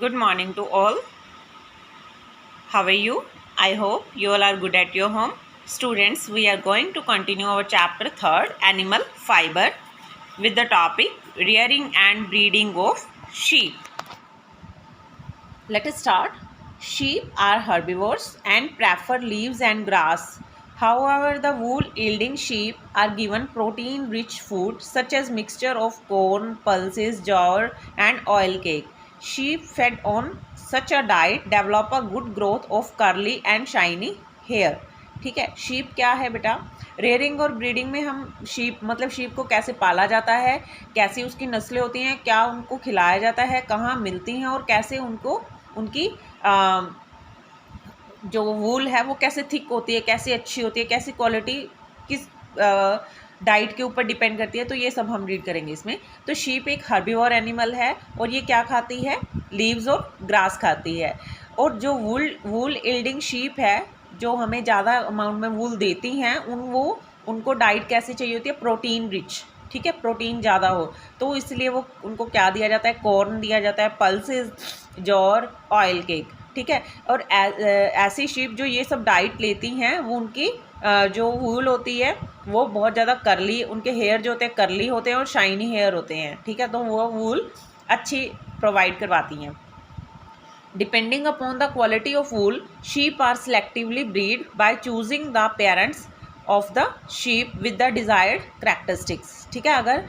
Good morning to all. How are you? I hope you all are good at your home. Students, we are going to continue our chapter 3rd, Animal Fiber, with the topic Rearing and Breeding of Sheep. Let us start. Sheep are herbivores and prefer leaves and grass. However, the wool-yielding sheep are given protein-rich food such as mixture of corn, pulses, jowar, and oil cake. Sheep fed on such a diet develop a good growth of curly and shiny hair. ठीक है, sheep क्या है बेटा? Rearing और breeding में हम sheep मतलब sheep को कैसे पाला जाता है, कैसी उसकी नस्लें होती हैं, क्या उनको खिलाया जाता है, कहाँ मिलती हैं और कैसे उनको उनकी जो वूल है वो कैसे थिक होती है, कैसे अच्छी होती है, कैसी क्वालिटी किस डाइट के ऊपर डिपेंड करती है, तो ये सब हम रीड करेंगे इसमें। तो शीप एक हर्बीवोर एनिमल है और ये क्या खाती है? लीव्स और ग्रास खाती है। और जो वूल यील्डिंग शीप है, जो हमें ज़्यादा अमाउंट में वूल देती हैं, उनको डाइट कैसे चाहिए होती है? Protein rich. ठीक है, प्रोटीन ज़्यादा हो तो इसलिए वो उनको क्या दिया जाता है? कॉर्न दिया जाता है, पल्सेस, जौर, ऑयल केक। ठीक है, और ऐसी शीप जो ये सब डाइट लेती हैं वो उनकी जो वूल होती है वो बहुत ज़्यादा करली, उनके हेयर जो होते हैं करली होते हैं और शाइनी हेयर होते हैं। ठीक है, तो वो वूल अच्छी प्रोवाइड करवाती हैं। Depending upon the quality of wool, sheep are selectively breed by choosing the parents of the sheep with the desired characteristics. ठीक है, अगर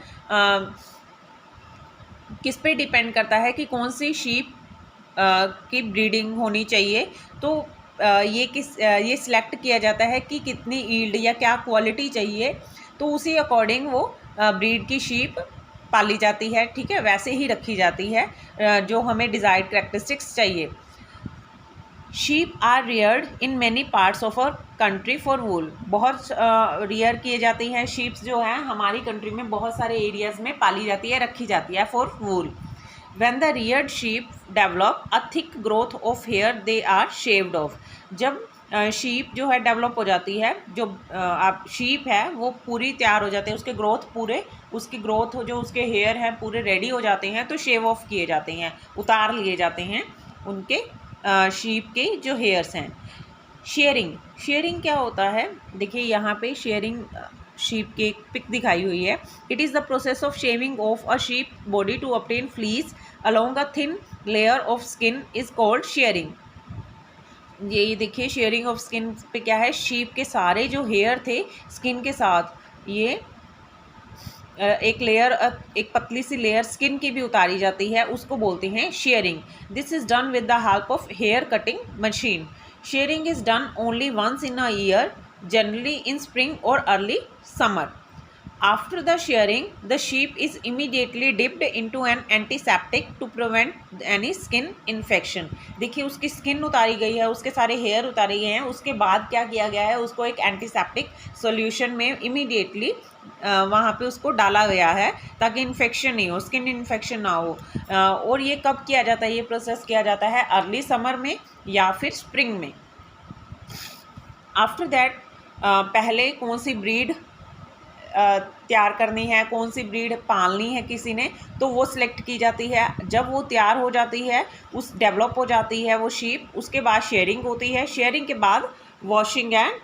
किस पे डिपेंड करता है कि कौन सी शीप की ब्रीडिंग होनी चाहिए, तो ये सिलेक्ट किया जाता है कि कितनी ईल्ड या क्या क्वालिटी चाहिए, तो उसी अकॉर्डिंग वो ब्रीड की शीप पाली जाती है। ठीक है, वैसे ही रखी जाती है जो हमें डिज़ायर्ड करैक्टरिस्टिक्स चाहिए। Sheep are reared in many parts of our country for wool. बहुत रियर किए जाती हैं शीप्स जो हैं हमारी कंट्री में, बहुत सारे एरियाज़ में पाली जाती है, रखी जाती है for wool. When the reared sheep develop a thick growth of hair, they are shaved off. जब शीप जो है डेवलप हो जाती है, जो आप शीप है वो पूरी तैयार हो जाते हैं, उसके ग्रोथ पूरे, उसकी ग्रोथ जो उसके हेयर हैं पूरे रेडी हो जाते हैं, तो शेव ऑफ किए जाते हैं, उतार लिए जाते हैं उनके शीप के जो हेयर्स हैं। शेयरिंग क्या होता है? देखिए यहाँ पे शेयरिंग शीप की एक पिक दिखाई हुई है। It is the process of shaving of a sheep body to obtain fleece along a thin layer of skin is called shearing. ये देखिए शेयरिंग ऑफ स्किन पे क्या है? शीप के सारे जो हेयर थे स्किन के साथ, ये एक पतली सी लेयर स्किन की भी उतारी जाती है, उसको बोलते हैं shearing. This is done with the help of hair cutting machine. Shearing is done only once in a year, generally in spring or early summer. After the shearing, the sheep is immediately dipped into an antiseptic to prevent any skin infection. देखिए उसकी skin उतारी गई है, उसके सारे hair उतारे गए हैं, उसके बाद क्या किया गया है? उसको एक एंटीसेप्टिक सॉल्यूशन में इमीडिएटली वहाँ पे उसको डाला गया है ताकि इन्फेक्शन नहीं हो, स्किन इन्फेक्शन ना हो। और ये कब किया जाता है? ये प्रोसेस किया जाता है अर्ली समर में या फिर स्प्रिंग में। आफ्टर दैट पहले कौन सी ब्रीड तैयार करनी है, कौन सी ब्रीड पालनी है किसी ने, तो वो सिलेक्ट की जाती है। जब वो तैयार हो जाती है, उस डेवलप हो जाती है वो शीप, उसके बाद शेयरिंग होती है। शेयरिंग के बाद वॉशिंग एंड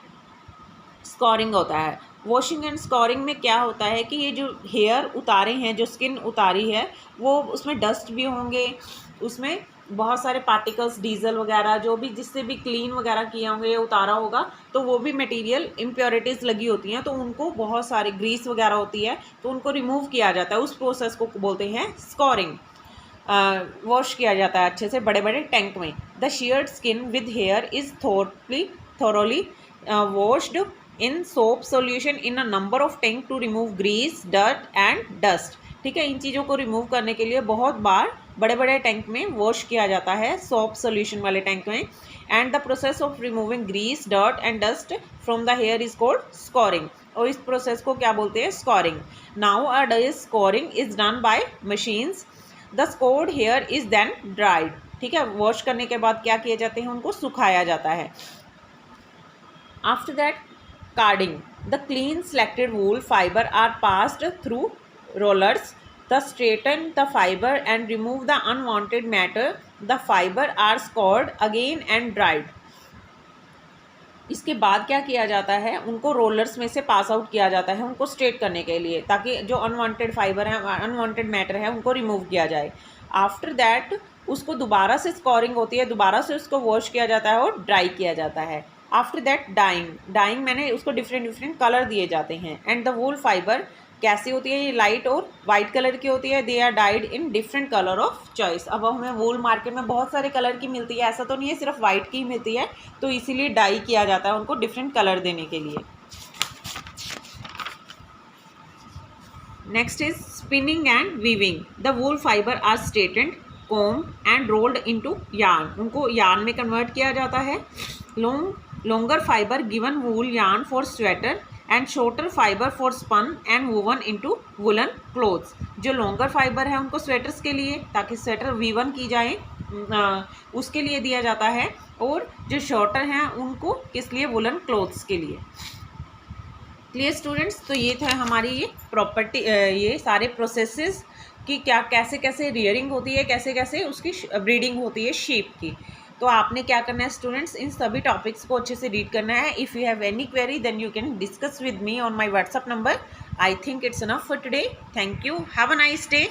स्कोरिंग होता है। वॉशिंग एंड स्कोरिंग में क्या होता है कि ये जो हेयर उतारे हैं, जो स्किन उतारी है, वो उसमें डस्ट भी होंगे, उसमें बहुत सारे पार्टिकल्स, डीजल वगैरह जो भी जिससे भी क्लीन वगैरह किए होंगे, उतारा होगा, तो वो भी मटेरियल इम्प्योरिटीज़ लगी होती हैं, तो उनको बहुत सारे ग्रीस वगैरह होती है, तो उनको रिमूव किया जाता है। उस प्रोसेस को बोलते हैं स्कोरिंग। वॉश किया जाता है अच्छे से बड़े बड़े टैंक में। The shared skin with here is thoroughly washed in soap solution in a number of tank to remove grease, dirt and dust. ठीक है, इन चीज़ों को रिमूव करने के लिए बहुत बार बड़े बड़े टैंक में वॉश किया जाता है, सोप सोल्यूशन वाले टैंक में। And the process of removing grease, dirt and dust from the hair is called scouring. और इस प्रोसेस को क्या बोलते हैं? Scouring. Nowadays scouring is done by machines. The scoured hair is then dried. ठीक है, wash करने के बाद क्या किए जाते हैं? उनको सुखाया जाता है। After that carding, the clean selected wool fibre are passed through rollers The straighten the fiber and remove the unwanted matter. The fiber are scoured again and dried. इसके बाद क्या किया जाता है, उनको रोलर्स में से पास आउट किया जाता है उनको स्ट्रेट करने के लिए, ताकि जो अनवांटेड फाइबर है, अनवांटेड मैटर है, उनको रिमूव किया जाए. आफ्टर दैट उसको दोबारा से स्कोरिंग होती है, दोबारा से उसको वॉश किया जाता है और ड्राई किया जाता है. आफ्टर दैट डाइंग मैंने उसको डिफरेंट कलर दिए जाते हैं. एंड द वूल फाइबर कैसी होती है, ये लाइट और वाइट कलर की होती है. They are dyed in different colour of choice. अब हमें वूल मार्केट में बहुत सारे कलर की मिलती है, ऐसा तो नहीं है सिर्फ वाइट की ही मिलती है, तो इसीलिए डाई किया जाता है उनको डिफरेंट कलर देने के लिए. Next is spinning and weaving. The wool fibre are straightened, combed and rolled into yarn. उनको यार्न में कन्वर्ट किया जाता है. longer fiber given wool yarn for sweater and shorter fiber for spun and woven into woolen clothes. जो longer fiber है उनको sweaters के लिए, ताकि स्वेटर वीवन की जाए, उसके लिए दिया जाता है. और जो शॉर्टर हैं उनको किस लिए, वुलन क्लोथ्स के लिए. Clear students. तो ये था हमारी ये प्रॉपर्टी, ये सारे प्रोसेसेस कि क्या कैसे कैसे रियरिंग होती है, कैसे कैसे उसकी ब्रीडिंग होती है शीप की. तो आपने क्या करना है स्टूडेंट्स, इन सभी टॉपिक्स को अच्छे से रीड करना है. If you have any query then you can discuss with me on my WhatsApp number. I think it's enough for today. Thank you. Have a nice day.